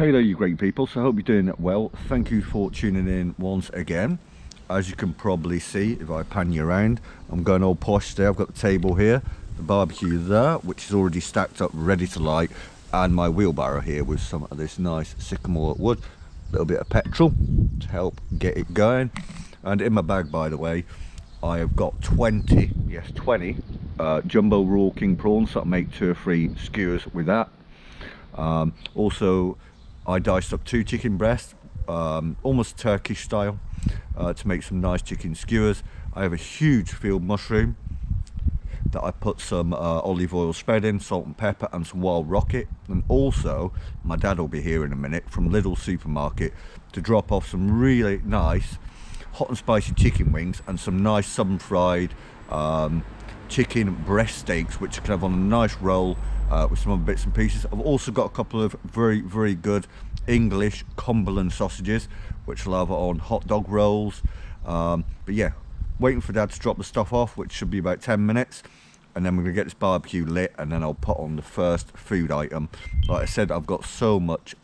Hey there, you great people. So I hope you're doing well. Thank you for tuning in once again. As you can probably see, if I pan you around, I'm going all posh there. I've got the table here, the barbecue there, which is already stacked up, ready to light, and my wheelbarrow here with some of this nice sycamore wood, a little bit of petrol to help get it going. And in my bag, by the way, I have got 20 jumbo raw king prawns, so I'll make 2 or 3 skewers with that. Also, I diced up 2 chicken breasts, almost Turkish style, to make some nice chicken skewers. I have a huge field mushroom that I put some olive oil spread in, salt and pepper, and some wild rocket. And also, my dad will be here in a minute from Lidl supermarket to drop off some really nice hot and spicy chicken wings and some nice southern fried chicken breast steaks, which you can have on a nice roll with some other bits and pieces. I've also got a couple of very good English Cumberland sausages, which I'll have on hot dog rolls. But yeah, waiting for Dad to drop the stuff off, which should be about 10 minutes, and then we're gonna get this barbecue lit, and then I'll put on the first food item. Like I said, I've got so much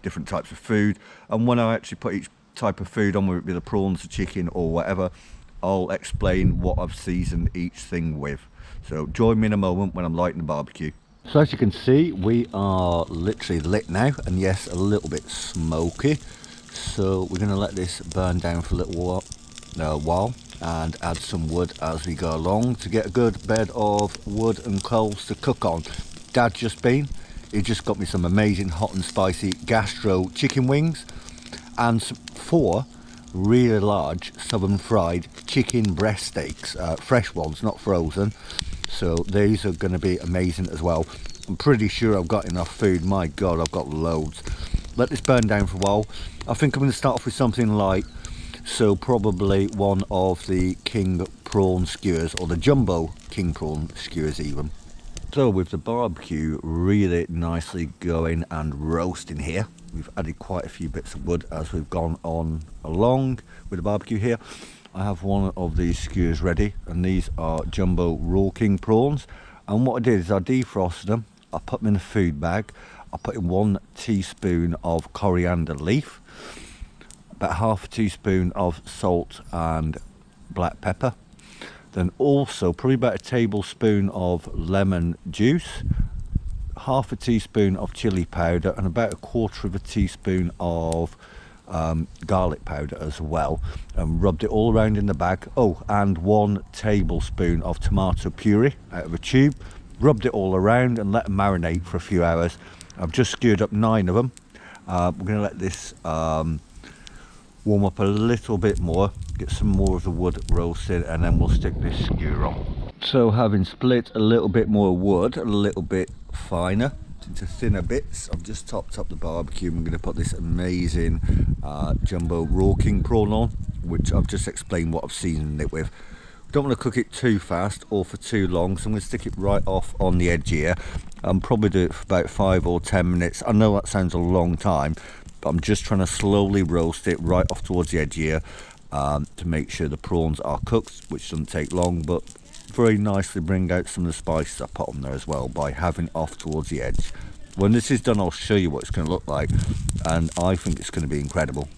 different types of food, and when I actually put each type of food on, whether it be the prawns, the chicken, or whatever, I'll explain what I've seasoned each thing with. So join me in a moment when I'm lighting the barbecue. So as you can see, we are literally lit now, and yes, a little bit smoky. So we're going to let this burn down for a little while and add some wood as we go along to get a good bed of wood and coals to cook on. Dad he just got me some amazing hot and spicy gastro chicken wings and some 4 really large southern fried chicken breast steaks, fresh ones, not frozen. So these are going to be amazing as well. I'm pretty sure I've got enough food. My god, I've got loads. Let this burn down for a while. I think I'm going to start off with something light, so probably one of the king prawn skewers, or the jumbo king prawn skewers even. So with the barbecue really nicely going and roasting here, we've added quite a few bits of wood as we've gone on along with the barbecue here. I have one of these skewers ready, and these are jumbo raw king prawns. And what I did is I defrosted them, I put them in a food bag, I put in 1 teaspoon of coriander leaf, about half a teaspoon of salt and black pepper, then also probably about a tablespoon of lemon juice, half a teaspoon of chili powder, and about a 1/4 teaspoon of garlic powder as well, and rubbed it all around in the bag. Oh, and 1 tablespoon of tomato puree out of a tube. Rubbed it all around and let them marinate for a few hours. I've just skewed up 9 of them. We're going to let this warm up a little bit more, get some more of the wood roasted, and then we'll stick this skewer on. So having split a little bit more wood, a little bit finer into thinner bits, I've just topped up the barbecue. I'm going to put this amazing jumbo raw king prawn on, which I've just explained what I've seasoned it with. Don't want to cook it too fast or for too long, so I'm going to stick it right off on the edge here and probably do it for about 5 or 10 minutes. I know that sounds a long time, but I'm just trying to slowly roast it right off towards the edge here to make sure the prawns are cooked, which doesn't take long, but very nicely bring out some of the spices I put on there as well by having it off towards the edge. When this is done, I'll show you what it's going to look like, and I think it's going to be incredible.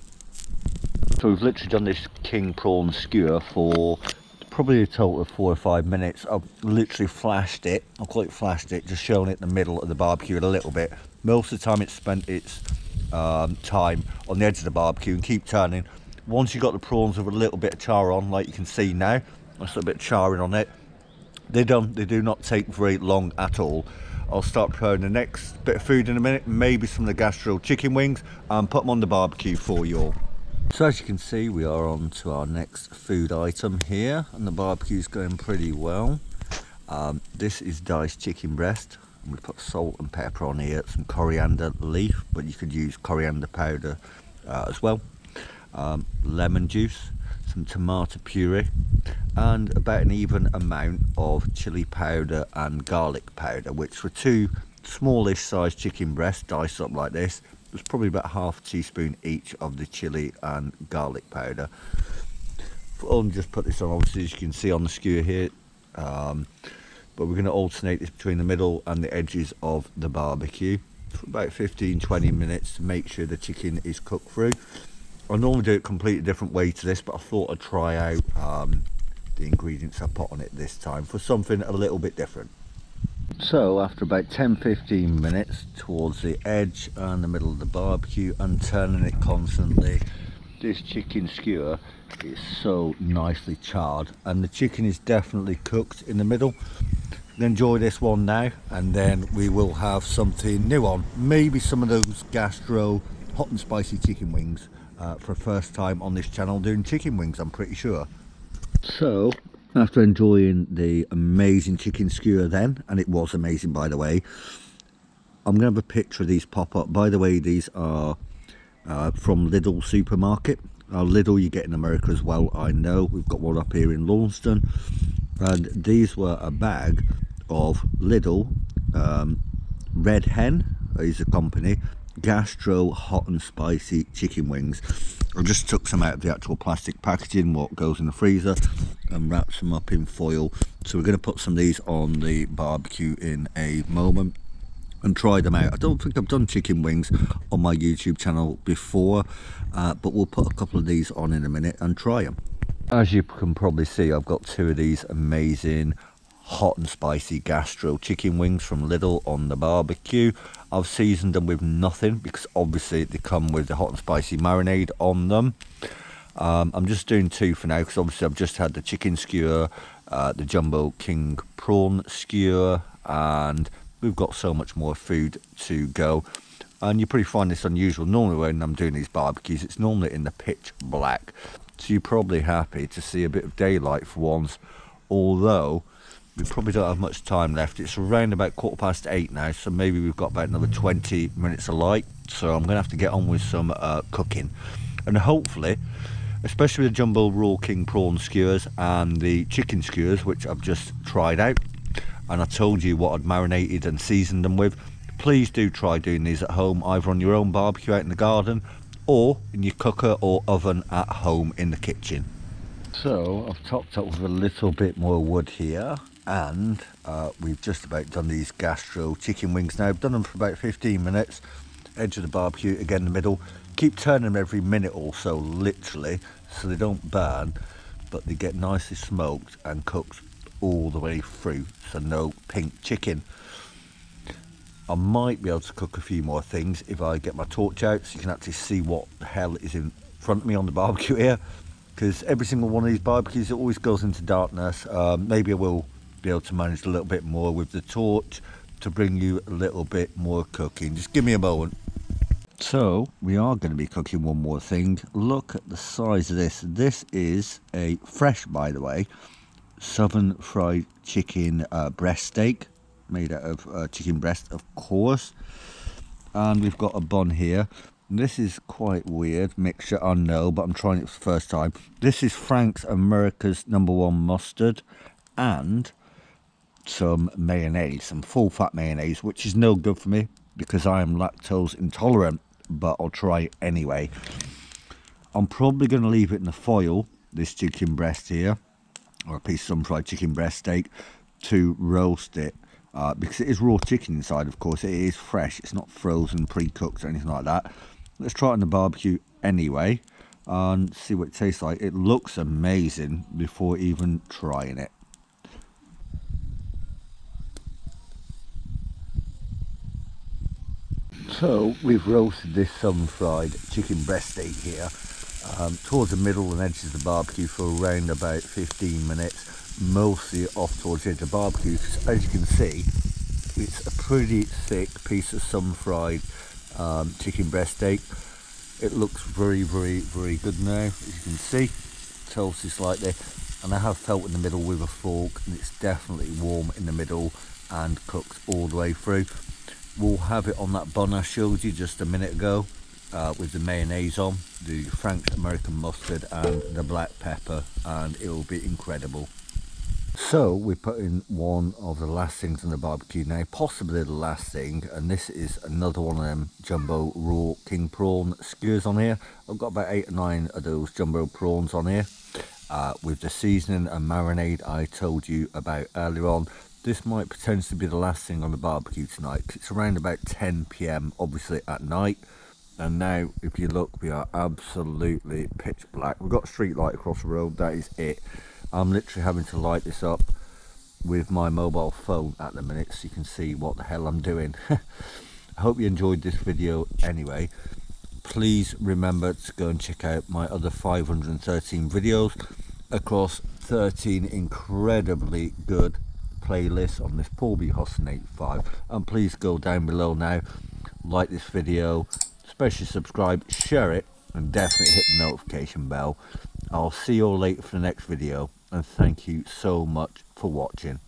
So we've literally done this king prawn skewer for probably a total of 4 or 5 minutes. I've literally flashed it, I'll call it flashed it, just showing it in the middle of the barbecue a little bit. Most of the time it's spent its time on the edge of the barbecue, and keep turning. Once you've got the prawns with a little bit of char on, like you can see now, there's a little bit of charring on it. They do not take very long at all. I'll start preparing the next bit of food in a minute, maybe some of the gastro chicken wings, and put them on the barbecue for you all. So as you can see, we are on to our next food item here, and the barbecue's going pretty well. This is diced chicken breast, and we put salt and pepper on here, some coriander leaf, but you could use coriander powder as well, lemon juice, some tomato puree, and about an even amount of chili powder and garlic powder, which for 2 smallish sized chicken breasts diced up like this, was probably about half a teaspoon each of the chili and garlic powder. I'll just put this on, obviously, as you can see on the skewer here, but we're going to alternate this between the middle and the edges of the barbecue. for about 15-20 minutes to make sure the chicken is cooked through. I normally do it completely different way to this, but I thought I'd try out the ingredients I put on it this time for something a little bit different. So after about 10-15 minutes towards the edge and the middle of the barbecue and turning it constantly, this chicken skewer is so nicely charred and the chicken is definitely cooked in the middle. Enjoy this one now, and then we will have something new on, maybe some of those gastro hot and spicy chicken wings for the first time on this channel doing chicken wings, I'm pretty sure. So after enjoying the amazing chicken skewer then, and it was amazing by the way, I'm gonna have a picture of these pop up. By the way, these are from Lidl supermarket. Lidl you get in America as well, I know. We've got one up here in Launceston, and these were a bag of Lidl Red Hen is the company, gastro hot and spicy chicken wings. I just took some out of the actual plastic packaging, what goes in the freezer, and wrapped them up in foil. So we're going to put some of these on the barbecue in a moment and try them out. I don't think I've done chicken wings on my YouTube channel before, but we'll put a couple of these on in a minute and try them. As you can probably see, I've got two of these amazing hot and spicy gastro chicken wings from Lidl on the barbecue. I've seasoned them with nothing because obviously they come with the hot and spicy marinade on them. I'm just doing two for now because obviously I've just had the chicken skewer, the jumbo king prawn skewer, and we've got so much more food to go. And you probably find this unusual. Normally when I'm doing these barbecues, it's normally in the pitch black, so you're probably happy to see a bit of daylight for once, although we probably don't have much time left. It's around about 8:15 now, so maybe we've got about another 20 minutes of light. So I'm gonna have to get on with some cooking, and hopefully, especially with the jumbo raw king prawn skewers and the chicken skewers, which I've just tried out, and I told you what I'd marinated and seasoned them with. Please do try doing these at home, either on your own barbecue out in the garden or in your cooker or oven at home in the kitchen. So I've topped up with a little bit more wood here, and we've just about done these gastro chicken wings now. I've done them for about 15 minutes, edge of the barbecue, again in the middle. Keep turning them every minute or so, literally, so they don't burn, but they get nicely smoked and cooked all the way through, so no pink chicken. I might be able to cook a few more things if I get my torch out so you can actually see what the hell is in front of me on the barbecue here, because every single one of these barbecues, it always goes into darkness. Maybe I will be able to manage a little bit more with the torch to bring you a little bit more cooking. Just give me a moment. So we are going to be cooking one more thing. Look at the size of this. This is a fresh, by the way, southern fried chicken breast steak, made out of chicken breast, of course. And we've got a bun here. This is quite weird mixture, I know, but I'm trying it for the first time. This is Frank's America's #1 mustard and some mayonnaise, some full fat mayonnaise, which is no good for me because I am lactose intolerant, but I'll try it anyway. I'm probably going to leave it in the foil, this chicken breast here, or a piece of some fried chicken breast steak, to roast it. Because it is raw chicken inside, of course. It is fresh, it's not frozen, pre-cooked or anything like that. Let's try it on the barbecue anyway and see what it tastes like. It looks amazing before even trying it. So we've roasted this southern fried chicken breast steak here towards the middle and edges of the barbecue for around about 15 minutes, mostly off towards the edge of the barbecue, because as you can see, it's a pretty thick piece of southern fried chicken breast steak. It looks very, very, very good now, as you can see. Toasted slightly, and I have felt in the middle with a fork, and it's definitely warm in the middle and cooked all the way through. We'll have it on that bun I showed you just a minute ago, with the mayonnaise on, the Frank's American mustard and the black pepper, and it will be incredible. So we put in one of the last things on the barbecue now, possibly the last thing, and this is another one of them jumbo raw king prawn skewers on here. I've got about 8 or 9 of those jumbo prawns on here, with the seasoning and marinade I told you about earlier on. this might potentially be the last thing on the barbecue tonight, 'cause it's around about 10 p.m. obviously at night, and now if you look, we are absolutely pitch black. We've got a street light across the road, that is it. I'm literally having to light this up with my mobile phone at the minute so you can see what the hell I'm doing. I hope you enjoyed this video anyway. Please remember to go and check out my other 513 videos across 13 incredibly good playlists on this Paul B. Hosson 85, and please go down below now, like this video, especially subscribe, share it, and definitely hit the notification bell. I'll see you all later for the next video, and thank you so much for watching.